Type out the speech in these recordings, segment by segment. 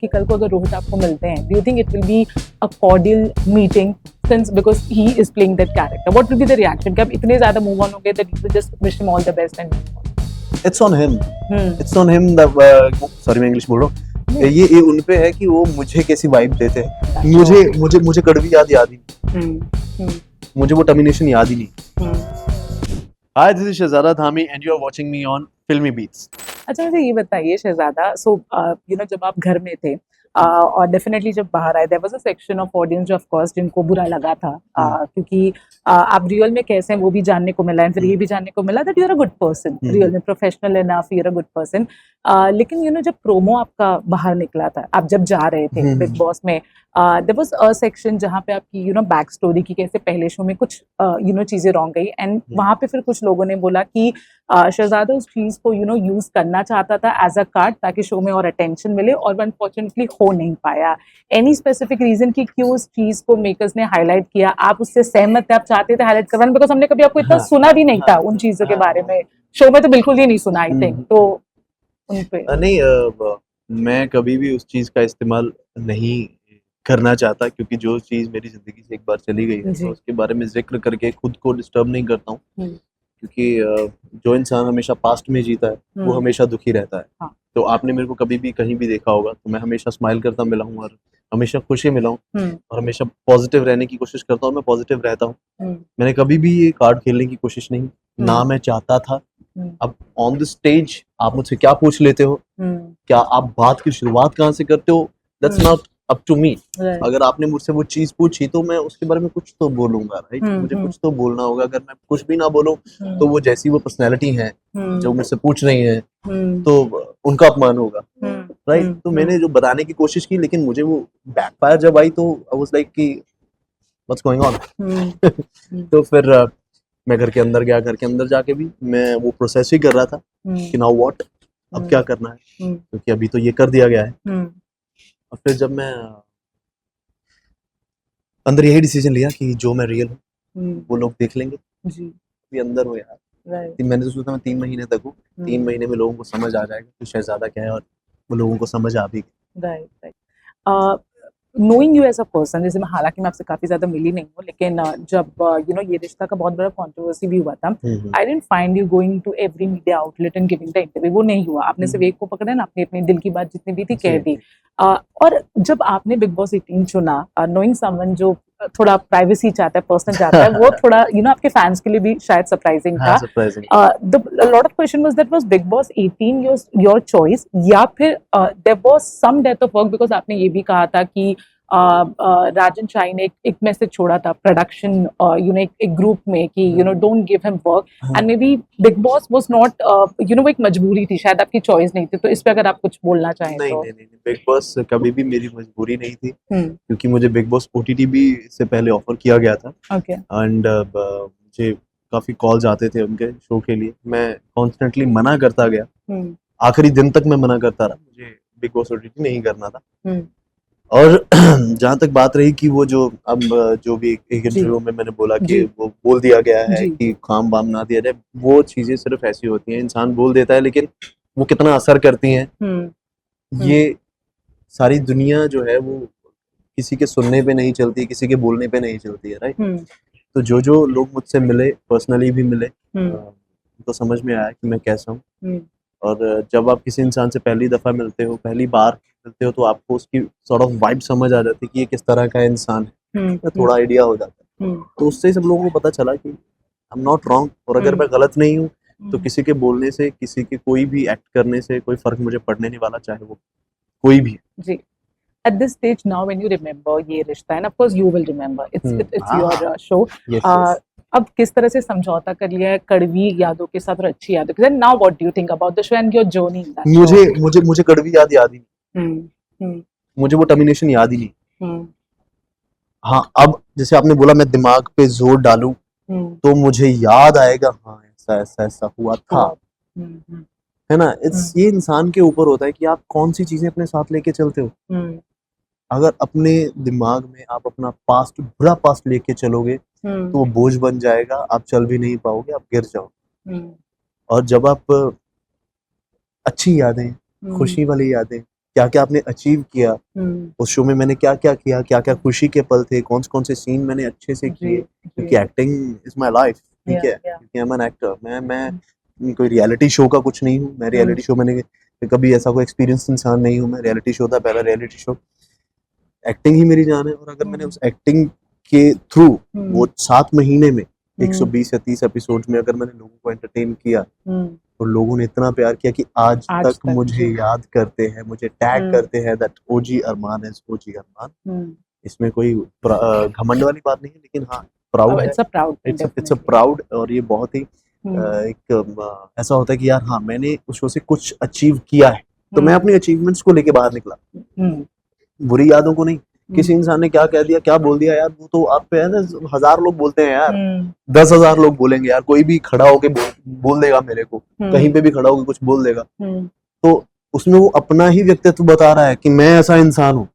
कि कल को अगर रोहित आपको मिलते हैं, do you think it will be a cordial meeting since because he is playing that character? What will be the reaction? कि आप इतने ज़्यादा move on हो गए that you will just wish him all the best and move on? It's on him. Hmm. It's on him. Sorry मैं English बोल रहा हूँ. ये उन पे है कि वो मुझे कैसी वाइब देते हैं. मुझे कड़वी याद ही नहीं. मुझे वो टर्मिनेशन याद ही नहीं. Hi, this is Shehzada Dhami and you are watching me on Filmy Beats. अच्छा मुझे ये बताइए शहजादा, सो जब आप घर में थे और डेफिनेटली जब बाहर आए, there was a section of audience जो ऑफ कोर्स जिनको बुरा लगा था, क्योंकि आप रियल में कैसे हैं वो भी जानने को मिला है, फिर ये भी जानने को मिला that you are a good person, real में professional enough, you are a good person. लेकिन जब प्रोमो आपका बाहर निकला था, आप जब जा रहे थे बिग बॉस में, देयर वाज अ सेक्शन जहाँ पे आपकी बैक स्टोरी की कैसे पहले शो में कुछ चीजें रॉन्ग गई, एंड वहां पे फिर कुछ लोगों ने बोला कि शहजादा उस चीज को यूज करना चाहता था एज अ कार्ड ताकि शो में और अटेंशन मिले, और अनफॉर्चुनेटली हो नहीं पाया. एनी स्पेसिफिक रीजन कि क्यों उस चीज को मेकर्स ने हाईलाइट किया? आप उससे सहमत थे, आप चाहते थे हाईलाइट करवाना? बिकॉज हमने कभी आपको इतना सुना भी नहीं था उन चीजों के बारे में, शो में तो बिल्कुल ही नहीं सुना आई थिंक. तो उन पे नहीं, मैं कभी भी उस चीज का इस्तेमाल नहीं करना चाहता, क्योंकि जो चीज मेरी जिंदगी से एक बार चली गई है तो उसके बारे में जिक्र करके खुद को डिस्टर्ब नहीं करता हूँ. क्योंकि जो इंसान हमेशा पास्ट में जीता है वो हमेशा दुखी रहता है. हाँ. तो आपने मेरे को कभी भी कहीं भी देखा होगा तो मैं हमेशा स्माइल करता मिला हूँ और हमेशा खुशी मिला हूँ और हमेशा पॉजिटिव रहने की कोशिश करता हूँ. मैं पॉजिटिव रहता हूँ. मैंने कभी भी ये कार्ड खेलने की कोशिश नहीं, ना मैं चाहता था. अब ऑन द स्टेज आप मुझसे क्या पूछ लेते हो, क्या आप बात की शुरुआत कहाँ से करते हो, that's not up to me. अगर आपने मुझसे वो चीज पूछी तो मैं उसके बारे में कुछ तो बोलूंगा, राइट. मुझे कुछ तो बोलना होगा. अगर मैं कुछ भी ना बोलूं तो वो जैसी वो पर्सनैलिटी है जो मुझसे पूछ रही है तो उनका अपमान होगा, राइट. तो मैंने जो बताने की कोशिश की, लेकिन मुझे वो बैकफायर जब आई तो आई वाज लाइक कि व्हाट्स गोइंग ऑन. तो फिर मैं घर के अंदर गया. घर के अंदर जाके भी मैं वो प्रोसेस ही कर रहा था कि नाउ व्हाट, अब क्या करना है, क्योंकि अभी तो ये कर दिया गया है. और फिर जब मैं अंदर यही डिसीजन लिया कि जो मैं रियल हूँ वो लोग देख लेंगे. अभी अंदर हो यार. मैंने तो सोचा मैं 3 महीने तक हूँ. 3 महीने में लोगों को समझ आ जाएगा कि शहजादा क्या है, और वो लोगों को समझ आ भी गई. Right. Knowing you as a person, जैसे मैं हालांकि मैं आपसे काफी ज्यादा मिली नहीं हूँ, लेकिन जब ये रिश्ता का बहुत बड़ा कंट्रोवर्सी भी हुआ था, I didn't find you going to every media outlet and giving the interview. वो नहीं हुआ. आपने सिर्फ एक को पकड़ा ना, अपने अपने दिल की बात जितनी भी थी कह दी. और जब आपने बिग बॉस 18 चुना, नोइंग समवन जो थोड़ा प्राइवेसी चाहता है, पर्सनल चाहता है, वो थोड़ा आपके फैंस के लिए भी शायद सरप्राइजिंग था. Lot of question was that was Bigg Boss 18 your choice, या फिर there was some death of work? Because आपने ये भी कहा था कि राजन शाही ने एक मैसेज छोड़ा था प्रोडक्शन एक ग्रुप में कि don't give him work, and may be big boss was not वो एक मजबूरी थी, शायद आपकी चॉइस नहीं थी. तो इस पे अगर आप कुछ बोलना चाहें. नहीं, बिग बॉस कभी भी मेरी मजबूरी नहीं थी, क्योंकि मुझे बिग बॉस ओटीटी भी से पहले ऑफर किया गया था. एंड मुझे काफी कॉल्स आते थे उनके शो के लिए. मैं कॉन्स्टेंटली मना करता गया. आखिरी दिन तक मैं मना करता रहा. मुझे बिग बॉस ओटीटी नहीं करना था. और जहाँ तक बात रही कि वो जो भी एक इंटरव्यू में मैंने बोला कि वो बोल दिया गया है कि काम वाम ना दिया जाए, वो चीजें सिर्फ ऐसी होती हैं. इंसान बोल देता है, लेकिन वो कितना असर करती हैं, ये सारी दुनिया जो है वो किसी के सुनने पे नहीं चलती, किसी के बोलने पे नहीं चलती है, राइट. तो जो लोग मुझसे मिले, पर्सनली भी मिले, उनको समझ में आया कि मैं कैसा हूँ. और जब आप किसी इंसान से पहली दफा मिलते हो, पहली बार मिलते हो, तो आपको उसकी सॉर्ट ऑफ वाइब समझ आ जाती है कि ये किस तरह का इंसान है. तो थोड़ा आइडिया हो जाता है. तो उससे ही सब लोगों को पता चला कि आई एम नॉट रॉन्ग. और अगर मैं गलत नहीं हूँ तो किसी के बोलने से, किसी के कोई भी एक्ट करने से कोई फर्क मुझे पड़ने नहीं वाला, चाहे वो कोई भी. जी. At this stage now, when you remember ये रिश्ता, and of course you will remember, it's your show. Yes. अब किस तरह से समझौता कर लिया है कड़वी यादों के साथ और अच्छी यादों के साथ? Now what do you think about the show and your journey in that show? मुझे कड़वी याद ही नहीं. मुझे वो टर्मिनेशन याद ही नहीं. हाँ, अब जैसे आपने बोला मैं दिमाग पे जोर डालूं तो मुझे याद आएगा, हाँ ऐसा हुआ था, है ना. ये इंसान के ऊपर होता है कि आप कौन सी चीजें अपने साथ लेके चलते हो. अगर अपने दिमाग में आप अपना पास्ट, बुरा पास्ट लेके चलोगे तो वो बोझ बन जाएगा. आप चल भी नहीं पाओगे, आप गिर जाओगे. और जब आप अच्छी यादें, खुशी वाली यादें, क्या क्या आपने अचीव किया, उस शो में मैंने क्या क्या किया, क्या क्या खुशी के पल थे, कौन से सीन मैंने अच्छे से किए, क्योंकि एक्टिंग इज माय लाइफ, ठीक है, क्योंकि आई एम एन एक्टर। मैं कोई रियलिटी शो का कुछ नहीं हूँ, मैं रियलिटी शो मैंने कभी ऐसा कोई एक्सपीरियंस इंसान नहीं हूँ, मैं रियलिटी शो था पहला रियलिटी शो, एक्टिंग ही मेरी जान है। और अगर मैंने उस एक्टिंग के थ्रू वो 7 महीने में 120 या 30 एपिसोड में अगर मैंने लोगों को एंटरटेन किया और लोगों ने इतना प्यार किया कि आज तक मुझे याद करते हैं, मुझे टैग करते हैं दैट ओजी अरमान इज ओजी अरमान, इसमें कोई घमंड वाली बात नहीं है, लेकिन हाँ प्राउड है, इट्स अ प्राउड। और ये बहुत ही एक ऐसा होता है कि यार हाँ मैंने उस शो से कुछ अचीव किया है, तो मैं अपनी अचीवमेंट्स को लेके बाहर निकला, बुरी यादों को नहीं। किसी इंसान ने क्या कह दिया, क्या बोल दिया यार, वो तो आप पे है ना, 1000 लोग बोलते हैं यार, 10,000 लोग बोलेंगे यार, कोई भी खड़ा होके बोल देगा मेरे को, कहीं पे भी खड़ा होके कुछ बोल देगा, तो उसमें वो अपना ही व्यक्तित्व बता रहा है कि मैं ऐसा इंसान हूँ,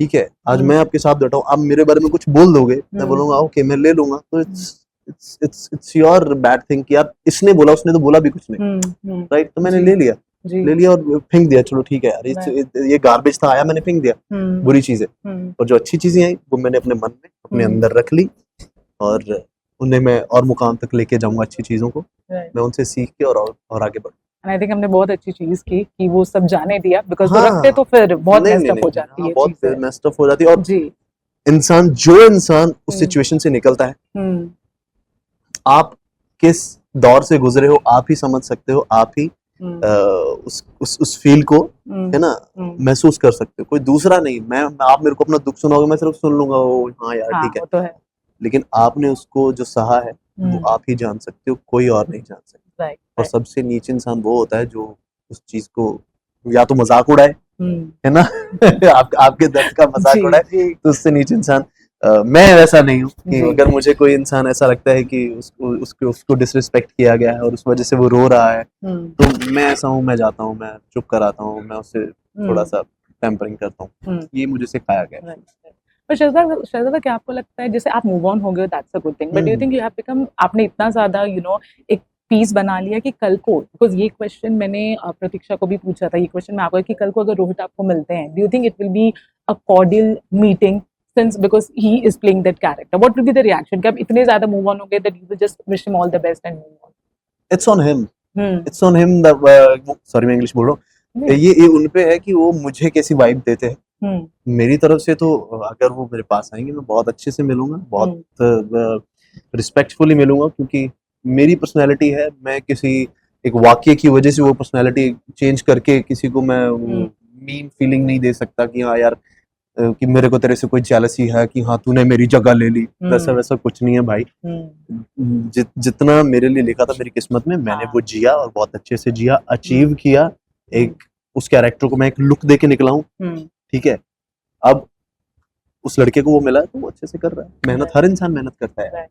ठीक है। आज मैं आपके साथ बैठा हूँ, आप मेरे बारे में कुछ बोल दोगे, मैं बोलूंगा ओके मैं ले लूंगा, तो इट्स योर बैड थिंग कि यार इसने बोला, उसने तो बोला भी कुछ नहीं, राइट, तो मैंने ले लिया और फेंक दिया, चलो ठीक है यार, ये गार्बेज था, आया मैंने फेंक दिया, बुरी चीजें, और जो अच्छी चीजें आई वो मैंने अपने मन में अपने अंदर रख ली, और उन्हें मैं और मुकाम तक लेके जाऊंगा, अच्छी चीजों को मैं उनसे सीख के और आगे बढ़। आई थिंक हमने बहुत अच्छी चीज की कि वो सब जाने दिया, बिकॉज़ वो रखते तो फिर बहुत मेस्ड अप हो जाती है, बहुत मेस्ड अप हो जाती है। और जो इंसान उस सिचुएशन से निकलता है, आप किस दौर से गुजरे हो आप ही समझ सकते हो, आप ही उस फील को है ना महसूस कर सकते हो, कोई दूसरा नहीं। आप मेरे को अपना दुख सुनाओगे, मैं सिर्फ सुन लूंगा, वो हाँ यार ठीक है, तो है, लेकिन आपने उसको जो सहा है वो आप ही जान सकते हो, कोई और नहीं जान सकता। और सबसे नीचे इंसान वो होता है जो उस चीज को या तो मजाक उड़ाए, है ना आपके दर्द का मजाक उड़ाए, तो उससे नीचे इंसान मैं वैसा नहीं हूँ कि अगर मुझे कोई इंसान ऐसा लगता है कि उसको डिसरिस्पेक्ट किया गया है और उस वजह से वो रो रहा है, तो मैं ऐसा हूँ, मैं जाता हूँ, मैं चुप कराता हूँ, मैं उससे थोड़ा सा पैम्परिंग करता हूँ, ये मुझे सिखाया गया है। पर शहजादा क्या आपको लगता है, जैसे आप मूव ऑन हो गए, that's a good thing, but do you think you have become, आपने इतना ज्यादा एक पीस बना लिया कि कल को, बिकॉज ये क्वेश्चन मैंने प्रतीक्षा को भी पूछा था, ये क्वेश्चन मैं आपको कि कल को अगर रोहित आपको मिलते हैं, do you think it will be a cordial meeting since because he is playing that character, what will be the reaction कि आप इतने ज्यादा move on हो गए that you will just wish him all the best and move on? It's on him. It's on him that sorry मैं English बोल रहा हूँ, ये उन पे है कि वो मुझे कैसी वाइब देते हैं। मेरी तरफ से तो अगर वो मेरे पास आएंगे मैं बहुत अच्छे से मिलूंगा, बहुत रिस्पेक्टफुली मिलूंगा, क्योंकि मेरी पर्सनैलिटी है, मैं किसी एक वाक्य की वजह से वो पर्सनैलिटी चेंज करके किसी को मैं मीन फीलिंग नहीं दे सकता कि हाँ यार कि मेरे को तेरे से कोई जेलसी है कि हाँ तूने मेरी जगह ले ली, वैसा कुछ नहीं है भाई। जितना मेरे लिए लिखा था मेरी किस्मत में, मैंने वो जिया और बहुत अच्छे से जिया, अचीव किया, एक उस कैरेक्टर को मैं एक लुक दे के निकला हूँ, ठीक है। अब उस लड़के को वो मिला है तो वो अच्छे से कर रहा है, मेहनत हर इंसान मेहनत करता है।